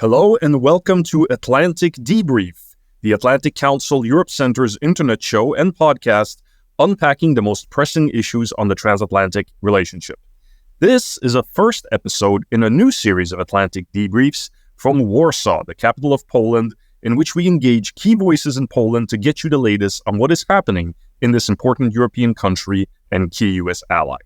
Hello and welcome to Atlantic Debrief, the Atlantic Council Europe Center's internet show and podcast unpacking the most pressing issues on the transatlantic relationship. This is a first episode in a new series of Atlantic Debriefs from Warsaw, the capital of Poland, in which we engage key voices in Poland to get you the latest on what is happening in this important European country and key U.S. ally.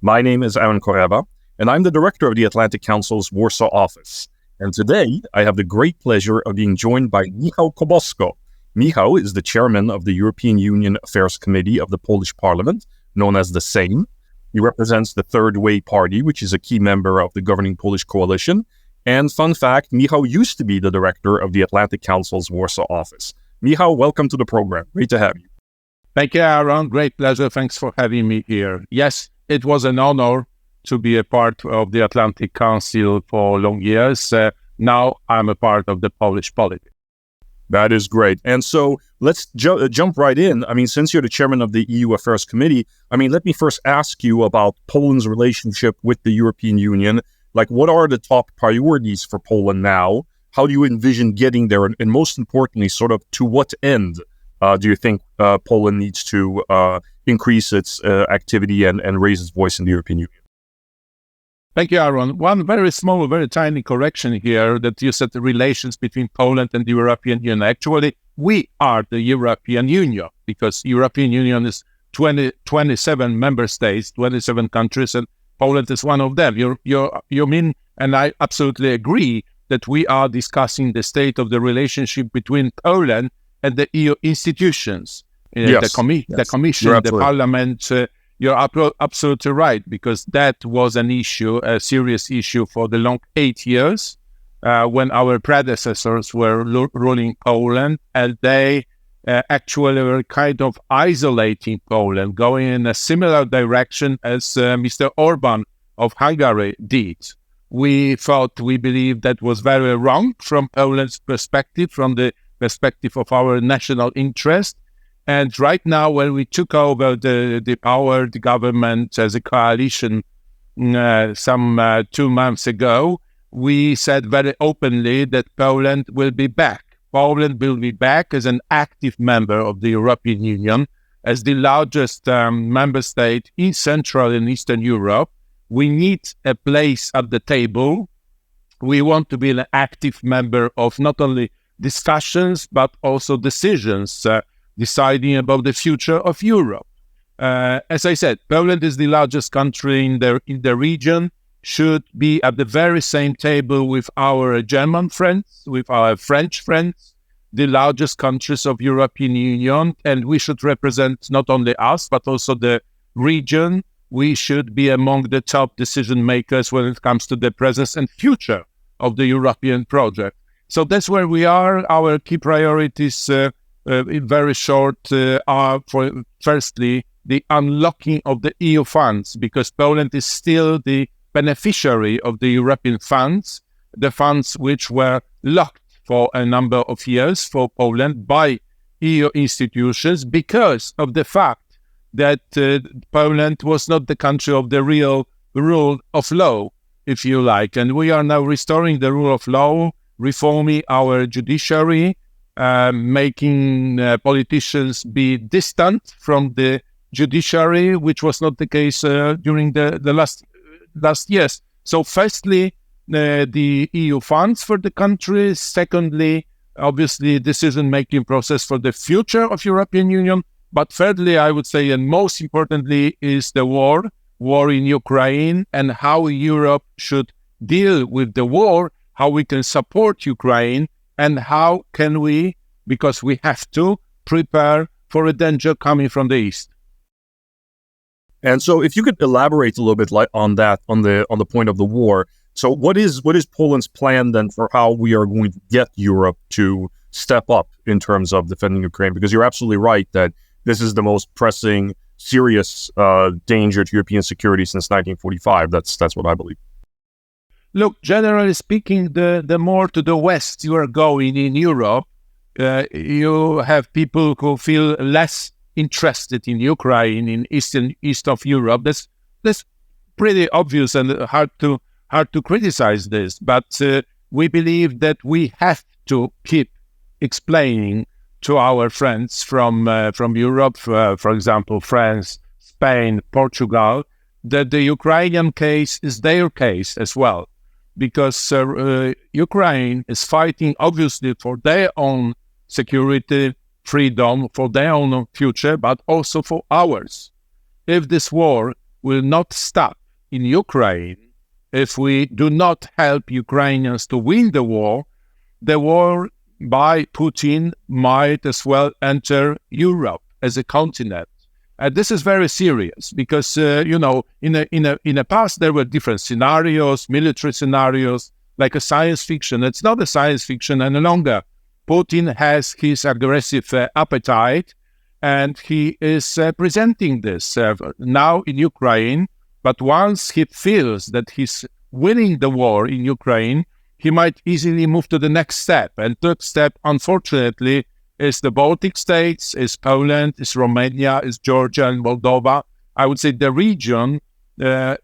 My name is Korewa, and I'm the director of the Atlantic Council's Warsaw office. And today, I have the great pleasure of being joined by Michał Kobosko. Michał is the chairman of the European Union Affairs Committee of the Polish Parliament, known as the Sejm. He represents the Third Way Party, which is a key member of the governing Polish coalition. And fun fact, Michał used to be the director of the Atlantic Council's Warsaw office. Michał, welcome to the program. Great to have you. Thank you, Aaron. Great pleasure. Thanks for having me here. Yes, it was an honor to be a part of the Atlantic Council for long years. Now I'm a part of the Polish politics. That is great. And so let's jump right in. I mean, since you're the chairman of the EU Affairs Committee, let me first ask you about Poland's relationship with the European Union. Like, what are the top priorities for Poland now? How do you envision getting there? And most importantly, sort of to what end do you think Poland needs to increase its activity and raise its voice in the European Union? Thank you, Aaron. One very small, very tiny correction here that you said the relations between Poland and the European Union. Actually, we are the European Union because European Union is 27 member states, 27 countries, and Poland is one of them. You mean, and I absolutely agree, that we are discussing the state of the relationship between Poland and the EU institutions, yes. the Commission, the Parliament. You're absolutely right, because that was an issue, a serious issue for the long 8 years when our predecessors were ruling Poland, and they actually were kind of isolating Poland, going in a similar direction as Mr. Orban of Hungary did. We believed that was very wrong from Poland's perspective, from the perspective of our national interest. And right now, when we took over the power, the government as a coalition some 2 months ago, we said very openly that Poland will be back. Poland will be back as an active member of the European Union, as the largest member state in Central and Eastern Europe. We need a place at the table. We want to be an active member of not only discussions, but also decisions deciding about the future of Europe. As I said, Poland is the largest country in the region, should be at the very same table with our German friends, with our French friends, the largest countries of European Union, and we should represent not only us, but also the region. We should be among the top decision makers when it comes to the present and future of the European project. So that's where we are. Our key priorities in very short are, firstly, the unlocking of the EU funds, because Poland is still the beneficiary of the European funds, the funds which were locked for a number of years for Poland by EU institutions because of the fact that Poland was not the country of the real rule of law, if you like. And we are now restoring the rule of law, reforming our judiciary, making politicians be distant from the judiciary, which was not the case during the last years. So firstly, the EU funds for the country. Secondly, obviously, decision-making process for the future of European Union. But thirdly, I would say, and most importantly, is the war in Ukraine, and how Europe should deal with the war, how we can support Ukraine, and how can we, because we have to, prepare for a danger coming from the east. And so, if you could elaborate a little bit on that, on the point of the war. So, what is Poland's plan then for how we are going to get Europe to step up in terms of defending Ukraine? Because you're absolutely right that this is the most pressing, serious danger to European security since 1945. That's what I believe. Look, generally speaking, the more to the west you are going in Europe, you have people who feel less interested in Ukraine, in east of Europe. That's pretty obvious and hard to criticize this. But we believe that we have to keep explaining to our friends from Europe, for example, France, Spain, Portugal, that the Ukrainian case is their case as well, because Ukraine is fighting obviously for their own security, freedom, for their own future, but also for ours. If this war will not stop in Ukraine, if we do not help Ukrainians to win the war by Putin might as well enter Europe as a continent. This is very serious because, in the past there were different scenarios, military scenarios, like a science fiction. It's not a science fiction any longer. Putin has his aggressive appetite, and he is presenting this now in Ukraine. But once he feels that he's winning the war in Ukraine, he might easily move to the next step. And third step, unfortunately, is the Baltic states, is Poland, is Romania, is Georgia and Moldova. I would say the region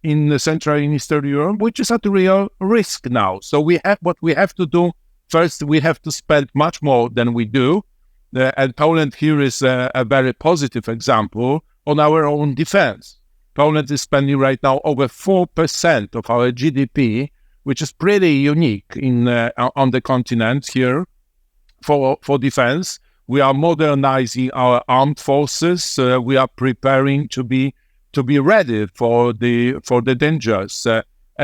in Central and Eastern Europe, which is at real risk now. So what we have to do, first, we have to spend much more than we do. And Poland here is a very positive example on our own defense. Poland is spending right now over 4% of our GDP, which is pretty unique on the continent here for defense. We are modernizing our armed forces. We are preparing to be ready for the dangers.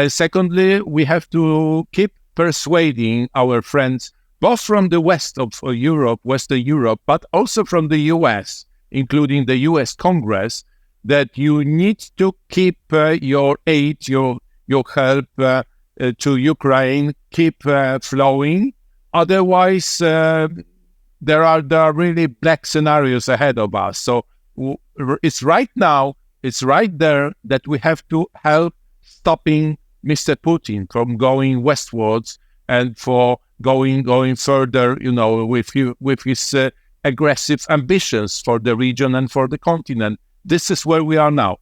Secondly, we have to keep persuading our friends, both from the west of Europe, Western Europe, but also from the US, including the US Congress, that you need to keep your aid, your help to Ukraine, keep flowing. Otherwise, there are really black scenarios ahead of us. So it's right now, it's right there that we have to help stopping Mr. Putin from going westwards and for going further, with his aggressive ambitions for the region and for the continent. This is where we are now.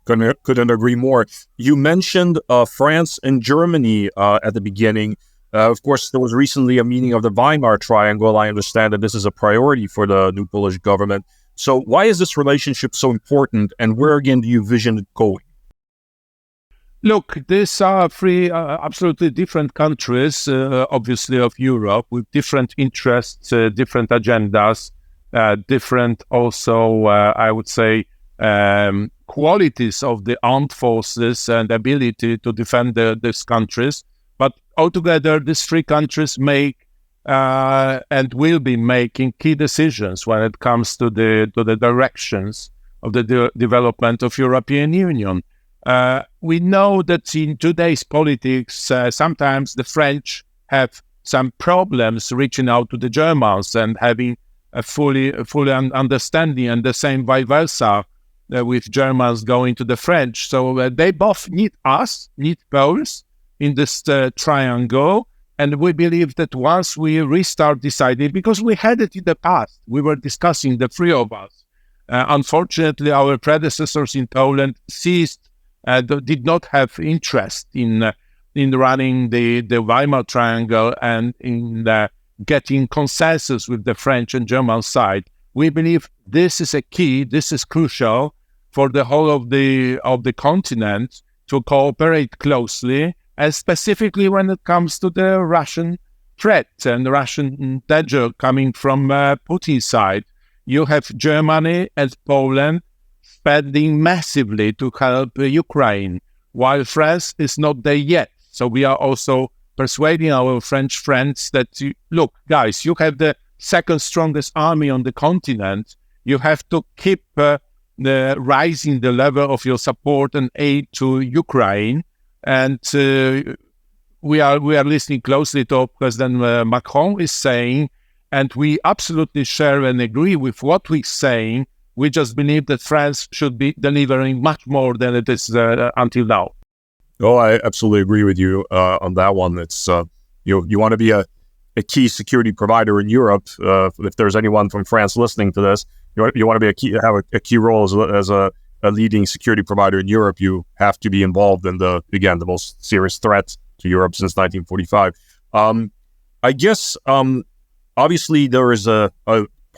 Couldn't agree more. You mentioned France and Germany at the beginning. Of course, there was recently a meeting of the Weimar Triangle. I understand that this is a priority for the new Polish government. So why is this relationship so important, and where again do you vision it going? Look, these are three absolutely different countries, obviously, of Europe, with different interests, different agendas, different also, I would say, qualities of the armed forces and ability to defend these countries. But altogether, these three countries make and will be making key decisions when it comes to the directions of the development of European Union. We know that in today's politics, sometimes the French have some problems reaching out to the Germans and having a fully understanding, and the same vice versa with Germans going to the French. So they both need us, need Poles in this triangle. And we believe that once we restart deciding, because we had it in the past, we were discussing, the three of us. Unfortunately, our predecessors in Poland did not have interest in running the Weimar Triangle and in getting consensus with the French and German side. We believe this is a key, this is crucial for the whole of the continent to cooperate closely, and specifically when it comes to the Russian threat and the Russian danger coming from Putin's side. You have Germany and Poland spending massively to help Ukraine, while France is not there yet. So we are also persuading our French friends that, look, guys, you have the second strongest army on the continent. You have to keep rising the level of your support and aid to Ukraine. And we are listening closely to what President Macron is saying, and we absolutely share and agree with what he's saying. We just believe that France should be delivering much more than it is until now. Oh, I absolutely agree with you on that one. It's you want to be a key security provider in Europe. If there's anyone from France listening to this, you want to be have a key role as a leading security provider in Europe. You have to be involved in the most serious threat to Europe since 1945. I guess, obviously, there is a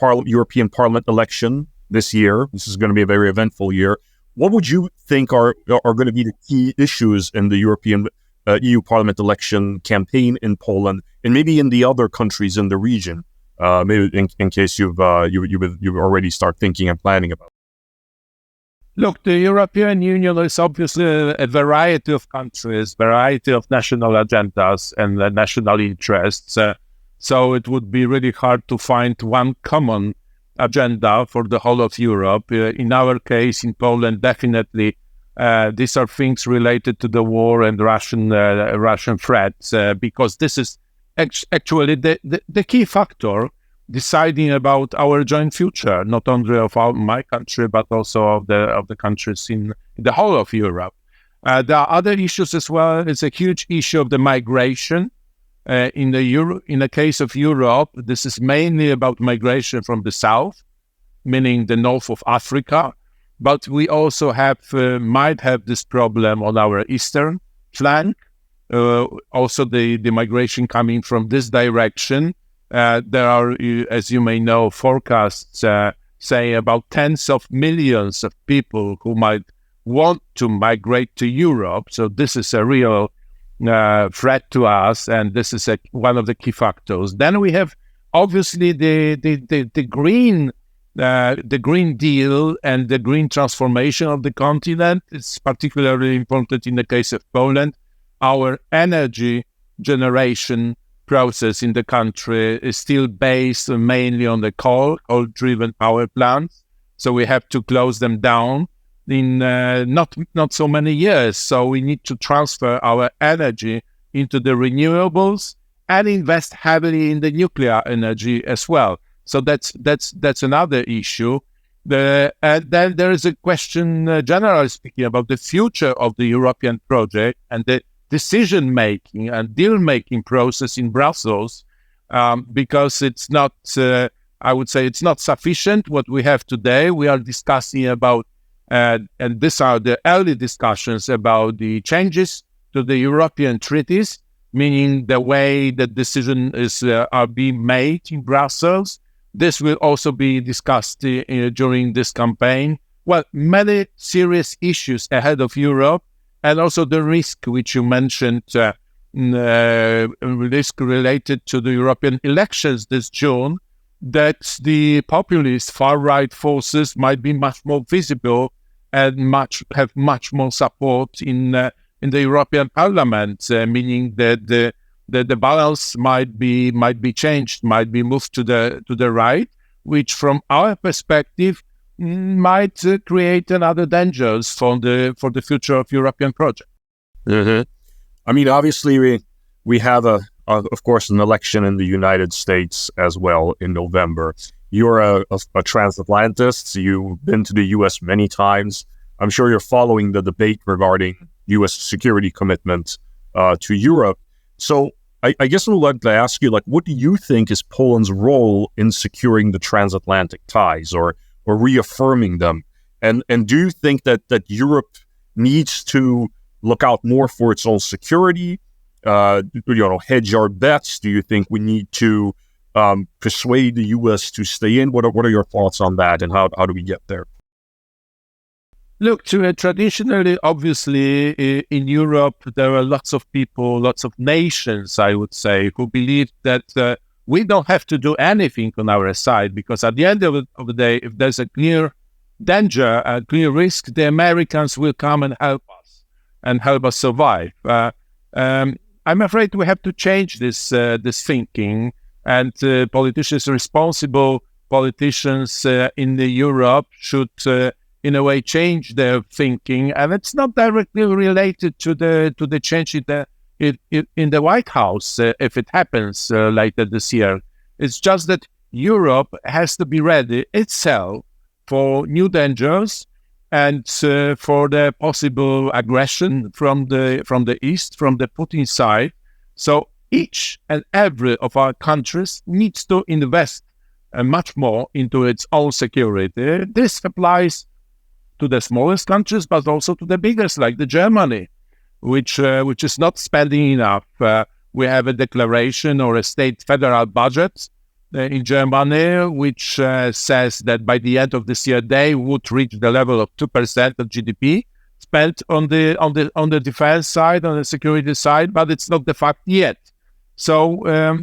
European Parliament election this year. This is going to be a very eventful year. What would you think are going to be the key issues in the European EU Parliament election campaign in Poland, and maybe in the other countries in the region? Maybe in case you've already start thinking and planning about it. Look, the European Union is obviously a variety of countries, variety of national agendas and national interests. So it would be really hard to find one common agenda for the whole of Europe. In our case, in Poland, definitely these are things related to the war and Russian threats, because this is actually the key factor deciding about our joint future, not only of my country, but also of the countries in the whole of Europe. There are other issues as well. It's a huge issue of the migration. In the case of Europe, this is mainly about migration from the south, meaning the north of Africa. But we also might have this problem on our eastern flank. Also, the migration coming from this direction. There are, as you may know, forecasts say about tens of millions of people who might want to migrate to Europe. So this is a real threat to us, and this is one of the key factors. Then we have obviously the Green Deal and the green transformation of the continent. It's particularly important in the case of Poland. Our energy generation process in the country is still based mainly on the coal-driven power plants. So we have to close them down in not so many years. So we need to transfer our energy into the renewables and invest heavily in the nuclear energy as well. So that's another issue. And then there is a question, generally speaking, about the future of the European project and the decision-making and deal-making process in Brussels, because it's not, I would say it's not sufficient what we have today. We are discussing about, and these are the early discussions about the changes to the European treaties, meaning the way that decisions are being made in Brussels. This will also be discussed during this campaign. Well, many serious issues ahead of Europe, and also the risk which you mentioned, risk related to the European elections this June, that the populist far-right forces might be much more visible and have much more support in the European Parliament, meaning that the balance might be changed, might be moved to the right, which from our perspective might create another dangers for the future of European project. Mm-hmm. I mean, obviously we have of course an election in the United States as well in November. You're a transatlantist. You've been to the U.S. many times. I'm sure you're following the debate regarding U.S. security commitment to Europe. So I guess I would like to ask you, what do you think is Poland's role in securing the transatlantic ties or reaffirming them? And do you think that Europe needs to look out more for its own security, hedge our bets? Do you think we need to persuade the U.S. to stay in? What are your thoughts on that, and how do we get there? Look, traditionally, obviously, in Europe, there are lots of people, lots of nations, I would say, who believe that we don't have to do anything on our side, because at the end of the day, if there's a clear danger, a clear risk, the Americans will come and help us survive. I'm afraid we have to change this thinking, and responsible politicians in Europe should in a way change their thinking, and it's not directly related to the change in the White House if it happens later this year. It's just that Europe has to be ready itself for new dangers and for the possible aggression from the east, from the Putin side. So each and every of our countries needs to invest much more into its own security. This applies to the smallest countries, but also to the biggest, like the Germany. which is not spending enough. We have a declaration or a state federal budget in Germany, which says that by the end of this year they would reach the level of 2% of GDP spent on the defense side, on the security side, but it's not the fact yet. So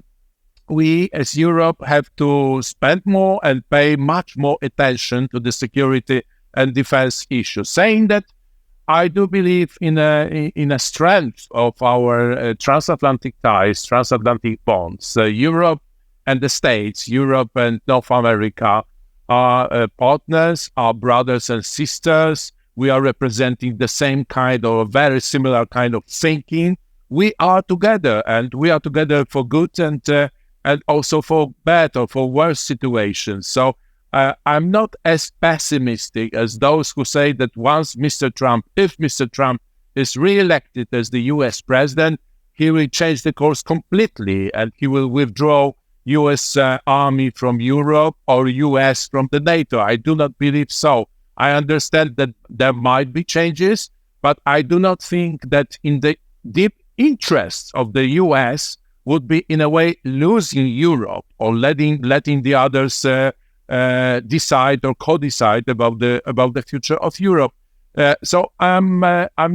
we as Europe have to spend more and pay much more attention to the security and defense issues. Saying that, I do believe in a strength of our transatlantic ties, transatlantic bonds. Europe and the States, Europe and North America are partners, are brothers and sisters. We are representing the same kind or very similar kind of thinking. We are together, and we are together for good and also for bad or for worse situations. So I'm not as pessimistic as those who say that once if Mr. Trump is re-elected as the US president, he will change the course completely and he will withdraw US army from Europe or US from the NATO. I do not believe so. I understand that there might be changes, but I do not think that in the deep interests of the US would be in a way losing Europe or letting the others decide or co-decide about the future of Europe. So I'm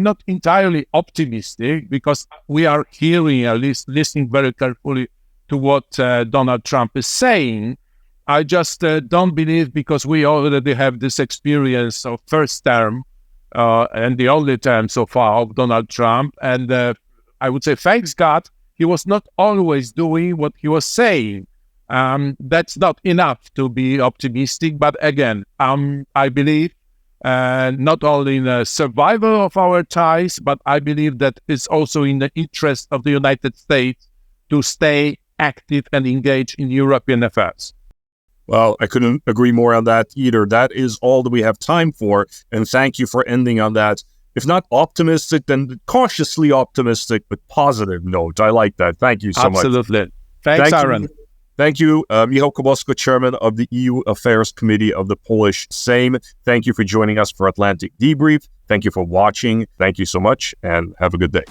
not entirely optimistic because we are hearing, at least listening very carefully to what Donald Trump is saying. I just don't believe, because we already have this experience of first term and the only term so far of Donald Trump. And I would say, thanks God, he was not always doing what he was saying. That's not enough to be optimistic. But again, I believe not only in the survival of our ties, but I believe that it's also in the interest of the United States to stay active and engaged in European affairs. Well, I couldn't agree more on that either. That is all that we have time for. And thank you for ending on that, if not optimistic, then cautiously optimistic, but positive note. I like that. Thank you so much. Absolutely. Thanks, Aaron. Thank you, Michał Kobosko, Chairman of the EU Affairs Committee of the Polish Sejm. Thank you for joining us for Atlantic Debrief. Thank you for watching. Thank you so much, and have a good day.